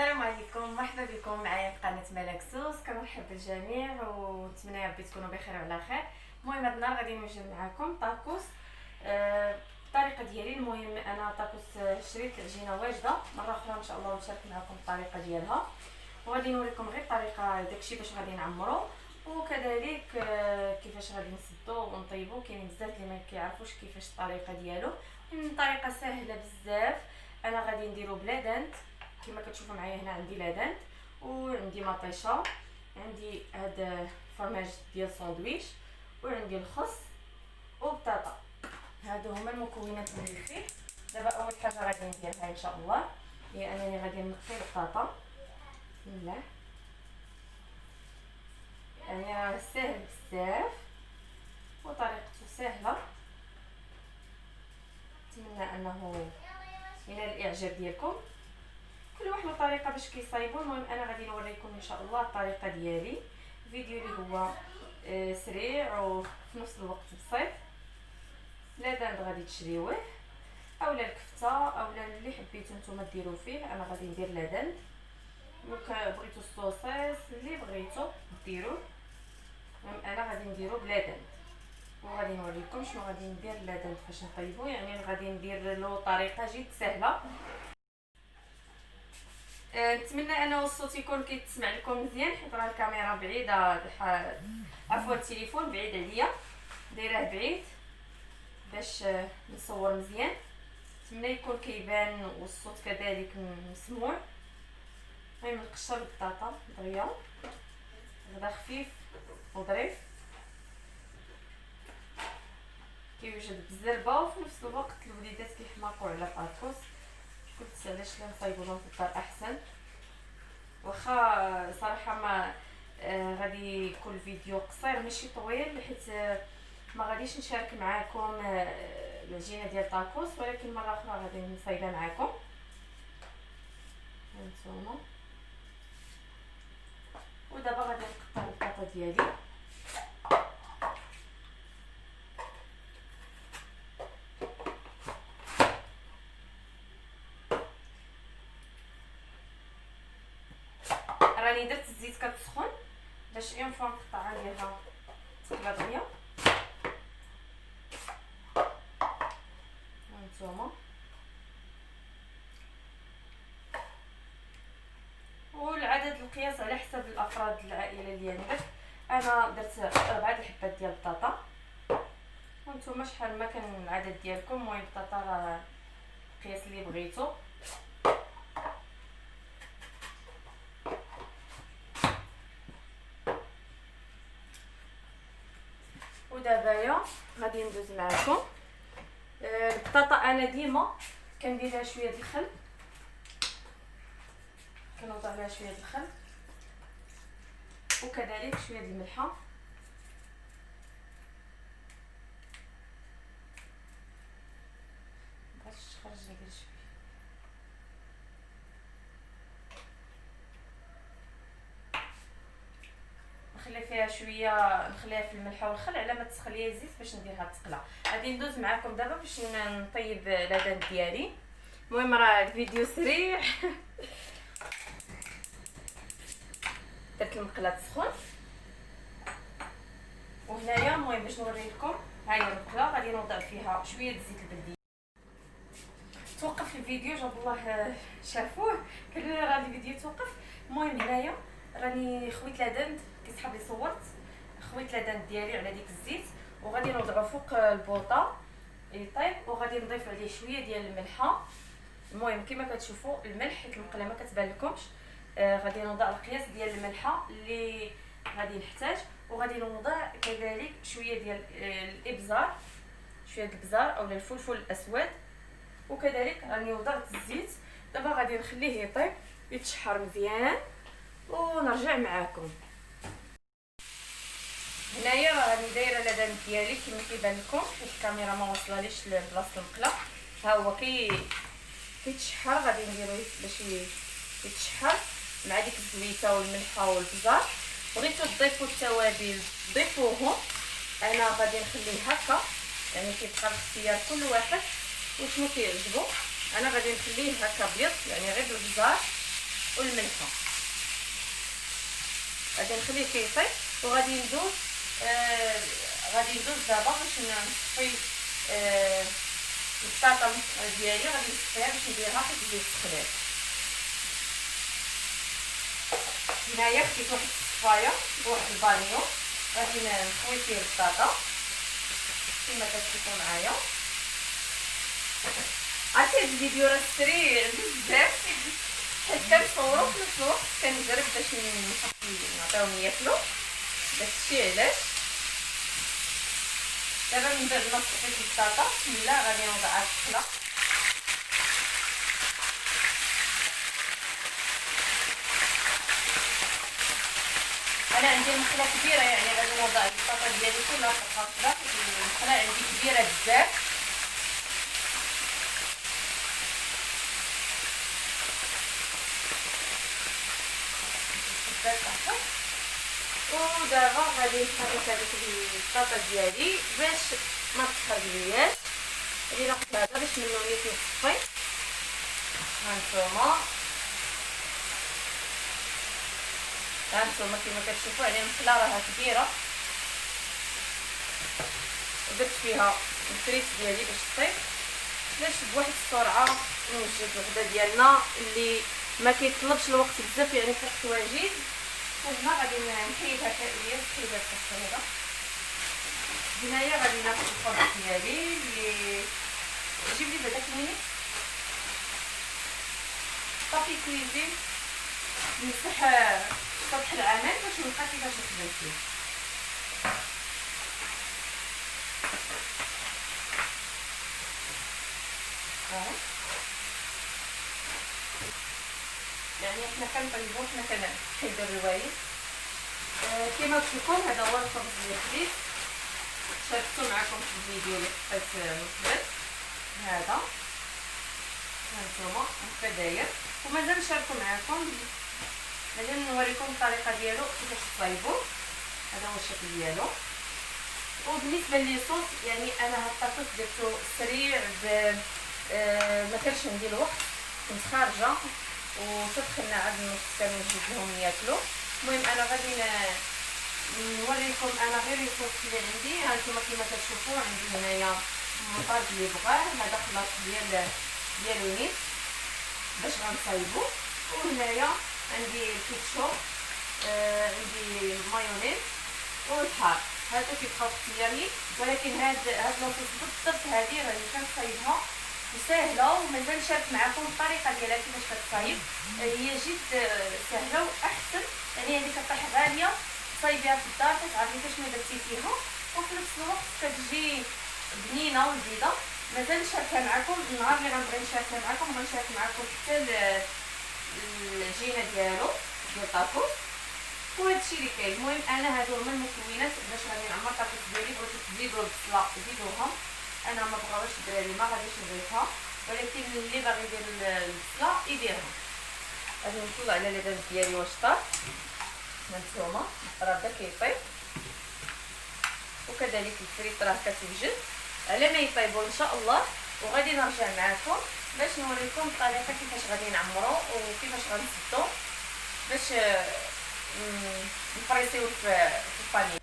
السلام عليكم، مرحبا بكم معايا في قناه ملكسوس. كنرحب بالجميع ونتمنى ربي تكونوا بخير وعلى خير. المهم هاد النهار غادي نوجد معكم طاكوس الطريقه ديالي. المهم انا طاكوس شريت العجينه واجده، مره اخرى ان شاء الله نشارك معكم الطريقه ديالها، وغادي نوريكم غير الطريقه داكشي باش غادي نعمرو، وكذلك كيفاش غادي نسدو ونطيبو. كاينين بزاف اللي ما كيعرفوش كيفاش الطريقه ديالو، طريقه سهله بزاف. انا غادي نديرو بلا دانت كما كتشوفوا معايا. هنا عندي لادانت وعندي مطيشه، عندي هاد فرماج ديال ساندويتش، وعندي الخس وبطاطا. هادو هما المكونات اللي فيه. دابا اول حاجه غادي نديرها ان شاء الله هي انني غادي نقي البطاطا. بسم الله. يعني راه ساهل بزاف وطريقته سهله، نتمنى انه ينال الاعجاب ديالكم. كل واحد وطريقه باش كيصايبو. المهم انا غادي نوريكم ان شاء الله الطريقه ديالي، فيديو اللي هو سريع وفي نفس الوقت بسيط. لا داند غادي تشريوه اولا الكفته اولا اللي حبيتو نتوما ديروا فيه. انا غادي ندير لا داند، بغيتو الصوصيص اللي بغيتو ديروه. المهم انا غادي نديرو بلا داند، وغادي نوريكم شنو غادي ندير لا داند فاش نطيبو. يعني غادي ندير له طريقه جد سهله. نتمنى انه الصوت يكون كيتسمع لكم مزيان، حيت راه الكاميرا بعيده، عفوا التليفون بعيد عليا، دايره بعيد باش نصور مزيان. نتمنى يكون كيبان والصوت كذلك مسموع. المهم نقشر البطاطا دغيا، غدا خفيف وظريف، كيوجد بالزربه وفي نفس الوقت الوليدات كيحماقوا على طاكوس. قلت علاش لا نصايبو لهم في الدار احسن. واخا صراحه ما غادي يكون الفيديو قصير ماشي طويل، حيت ما غاديش نشارك معاكم العجينه ديال الطاكوس، ولكن مره اخرى غادي نصايبها معاكم. هانتوما. ودابا غادي نقطع البطاطا ديالي. راني درت الزيت كتسخن باش اون فوا نقطع عليها تقلى دغيا. هانتوما. والعدد القياس على حسب الافراد العائله اللي عندك. انا درت 4 الحبات ديال البطاطا، وانتم شحال ما كان العدد ديالكم. المهم البطاطا راه القياس اللي بغيتو. ودابا غادي ندوز معكم البطاطا. انا ديما كندير لها شويه د الخل، كنوضع لها شويه د الخل وكذلك شويه د الملحه. باش تخرج لي غير شويه. نخلي فيها شويه، نخليها في الملح والخل على ما تسخن ليا الزيت باش نديرها تقلى. غادي ندوز معكم دابا باش نطيب لادان ديالي. المهم راه الفيديو سريع. درت المقله تسخن، وهنايا المهم باش نوري لكم، ها هي المقله غادي نوضع فيها شويه زيت البلديه. توقف الفيديو جاب الله شافوه قالوا لي راه الفيديو توقف. المهم هنايا راني خويت لادند، كيسحب لي صورت خويت لادند ديالي على ديك الزيت، وغادي نوضعو فوق البوطه يطيب، وغادي نضيف عليه شويه ديال الملحه. المهم كما كتشوفوا الملح، حيت المقله ما كتبان لكمش. غادي نوضع القياس ديال الملحه اللي غادي نحتاج، وغادي نوضع كذلك شويه ديال الابزار، شويه د البزار اولا الفلفل الاسود، وكذلك راني وضعت الزيت. دابا غادي نخليه يطيب يتشحر مزيان ونرجع معاكم. هنايا راني دايره لادان ديالي كما كيبان لكم، حيت الكاميرا ما واصلاليش لبلاصه المقله. ها هو كيتشحر. غادي نديرو باش يتشحر مع ديك الزويته والملحه والبزار. بغيتو تضيفوا التوابل ضيفوهم، انا غادي نخليه هكا، يعني كيبقى الاختيار كل واحد وشنو كيعجبو. انا غادي نخليه هكا بيض، يعني غير بالبزار والملحه. غادي نخليه كيطيب وغادي ندوز دابا باش نصفي البطاطا ديالي. غادي نصفيها باش نديرها في التخليط. هنايا خديت واحد الصفايه بواحد البانيو، غادي نخوي فيه البطاطا كما كتشوفوا معايا. عرفتي هاد الفيديو راه سريع بزاف حيت كنصورو في نفس الوقت كنجرب باش نعطيهم ياكلو. داكشي علاش دابا من بعد ما صفيت البطاطا بسم الله غادي نوضعها في الحله. انا عندي مقله كبيره يعني غادي نوضع البطاطا ديالي كلها في الخلطه. المقله عندي كبيره بزاف. ودابا غادي نحرك هذيك البطاطا ديالي باش ما تخرجلياش. غادي ناخذ هذا باش منو نيت نصفي. هانتوما كما كتشوفوا عليها المقله راها كبيره. درت فيها الفريت ديالي باش طيب باش بواحد السرعه نوجد الغدا ديالنا اللي ما كيطلبش الوقت بزاف يعني في الحوايج. هنا غادي نحيدها كاملين نحيدها الكسر هذا. هنايا غادي ناخذ الخبز ديالي اللي جيب لي هذاك المينيت طابي كويزين نمسح سطح العمل باش نلقى كيفاش نخدم فيه. يعني حنا كنطيبو حنا كنحيدو الروايد. كما تشوفوا هذا هو الخبز اللي خديت شاركته معكم في الفيديو اللي حطيت من قبل. هذا هانتوما هكا داير ومازال نشاركو معكم، مازال نوريكم الطريقه ديالو كيفاش تصايبوه. هذا هو الشكل ديالو. وبالنسبه للصوص يعني انا هاد الطاطوس درتو سريع ما كانش عندي الوقت، كنت خارجه وتدخلنا عاد النص كانوا نجيب لهم ياكلوا. المهم انا غادي نوريكم انا غير الصوص اللي عندي. هانتوما كما كتشوفوا عندي هنايا المطاج اللي بغاه، هذا خلاط ديال ونيت باش غنصايبو. وهنايا عندي الكيتشوب، عندي المايونيز والحار. هادو كيبقاو اختياري، ولكن هاد لاصوص بالضبط هادي راني كنصايبها وسهله ومازال نشارك معكم الطريقه ديالها كيفاش كتصايب. هي جد سهله واحسن، يعني هذه كطيح غاليه تصايبيها في الدار كتعرفي شنو درتي فيها وفي نفس الوقت كتجي بنينه ولذيذه. مازال نشاركها معكم النهار اللي غنبغي نشاركها معكم غنشارك معكم حتى العجينه ديال الطاكوس وهادشي اللي كاين. المهم انا هادو هما المكونات باش غادي نعمر الطاكوس ديالي. بغيتو تزيدوا البصله زيدوها، انا ما بغاوش الدراري ما غاديش نضيفها، ولكن اللي باغي يدير البصله يديرها. غادي نطلع على اللبن ديالي واش طاب. هانتوما راه بدا كيطيب وكذلك الفريت راه كتوجد على ما يطيبوا ان شاء الله. وغادي نرجع معكم باش نوريكم الطريقه كيفاش غادي نعمرو وكيفاش غنسدو باش نفريسيو في البانيه.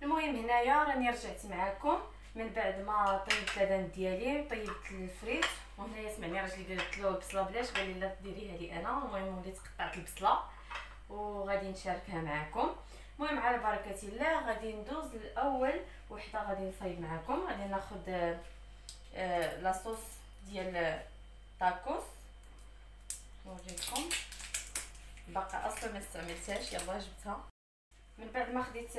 المهم هنايا راني رجعت معكم من بعد ما طيبت اللبن ديالي طيبت الفريت. وهنايا سمعني راجلي قالت له البصله بلاش، قال لي لا ديريها لي انا. المهم وليت قطعت البصله وغادي نشاركها معكم. المهم على بركه الله غادي ندوز لاول وحده غادي نصايب معكم. غادي ناخذ لاصوص ديال طاكوس نوريكم، باقا اصلا ما استعملتهاش يلا جبتها. من بعد ما خديت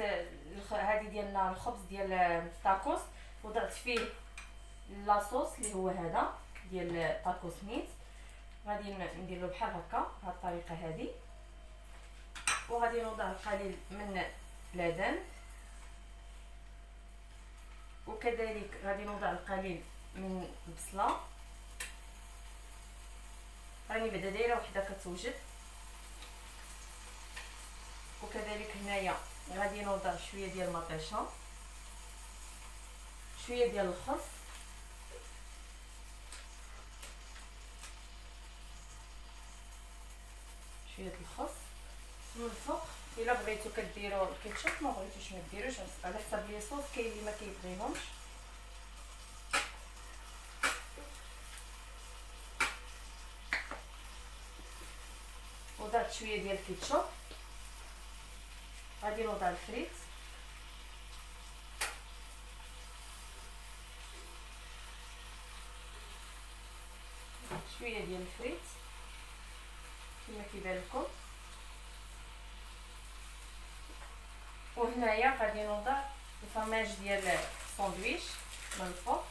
هذه ديالنا الخبز ديال الطاكوس وضعت فيه لاصوص اللي هو هذا ديال طاكوس نيت. غادي ندير له بحال هكا بهذه الطريقه هذه، وغادي نوضع القليل من لبن وكذلك غادي نوضع القليل من البصله. راني بعدا دايره وحده كتوجد. وكذلك هنايا غادي نوضع شويه ديال المطيشه، شويه ديال الخس، شويه الخس من الفوق. الا بغيتو كديروا الكيتشوب، ما بغيتوش ما ديروش، على حسب لي صوص. كاين اللي ما كيبغيهمش. وضعت شويه ديال الكيتشوب. غادي نوضع الفريت، شويه ديال الفريت كما كيبان لكم. وهنايا غادي نوضع الفرماج ديال الساندويتش من الفوق.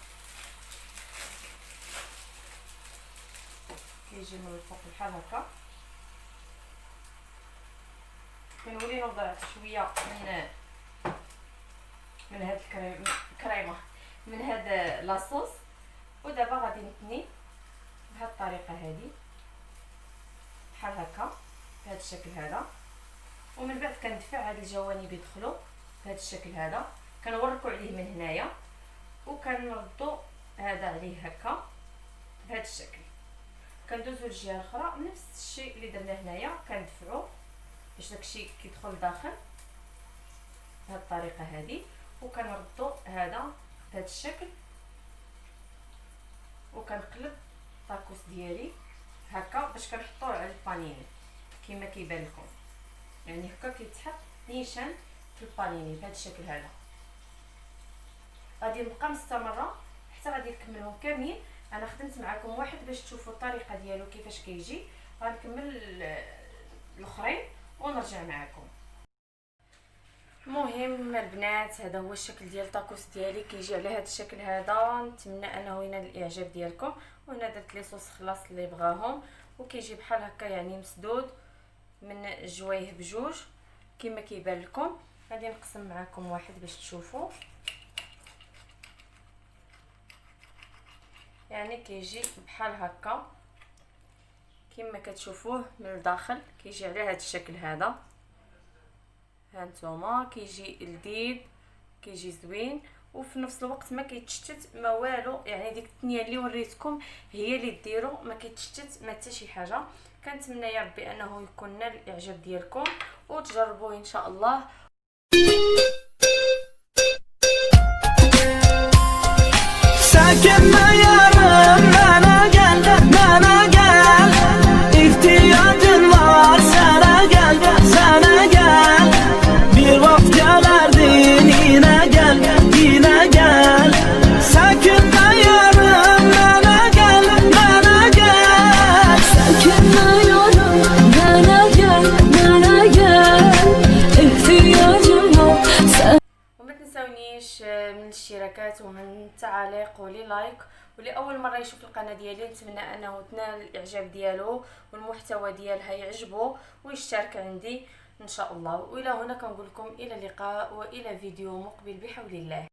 كيجي من الفوق بحال هكا. كنولي نوضع شويه من هاد الكريمه، من هاد لاصوص. ودابا غادي نتني بهاد الطريقه هادي بحال هكا بهاد الشكل هذا. ومن بعد كندفع هاد الجوانب يدخلوا بهاد الشكل هذا. كنوركو عليه من هنايا وكنردو هذا عليه هكا بهاد الشكل. كندوزو للجهه الاخرى نفس الشيء اللي درنا هنايا، كندفعو باش داكشي كيدخل لداخل بهاد الطريقه هذه. وكنردو هذا بهاد الشكل وكنقلب الطاكوس ديالي هكا باش كنحطوه على البانيني كما كيبان لكم. يعني هكا كيتحط نيشان في البانيني بهاد الشكل هذا. غادي نبقى مستمره حتى غادي نكملهم كاملين. انا خدمت معكم واحد باش تشوفوا الطريقه ديالو كيفاش كيجي. غنكمل الاخرين ونرجع معكم. المهم البنات، هذا هو الشكل ديال الطاكوس ديالي. كيجي على هذا الشكل هذا. نتمنى انه ينال الاعجاب ديالكم. وهنا درت لي صوص خلاص اللي بغاهم، وكيجي بحال هكا يعني مسدود من الجوايه بجوج كما كيبان لكم. غادي نقسم معكم واحد باش تشوفوا. يعني كيجي بحال هكا كما كتشوفوه من الداخل. كيجي على هذا الشكل هذا. هانتوما كيجي لذيذ، كيجي زوين، وفي نفس الوقت ما كيتشتت ما والو. يعني ديك التنيه اللي وريتكم هي اللي ديروا، ما كيتشتت ما حتى شي حاجه. كنتمنى يا ربي انه يكون نال الاعجاب ديالكم وتجربوه ان شاء الله. ساكننا yanımdan gel, bana gel. İhtiyacın var sana gel, sana gel. Bir vakit gelerdin yine gel, yine gel. Sakinna yarım bana gel, bana gel. Sakinna yarım bana gel, bana gel. İhtiyacım var. وما تنساونيش من الاشتراكات ومن التعاليق ولي لايك. واللي اول مره يشوف القناه ديالي نتمنى انه تنال الاعجاب ديالو والمحتوى ديالها يعجبه ويشترك عندي ان شاء الله. والى هنا كنقول لكم الى اللقاء والى فيديو مقبل بحول الله.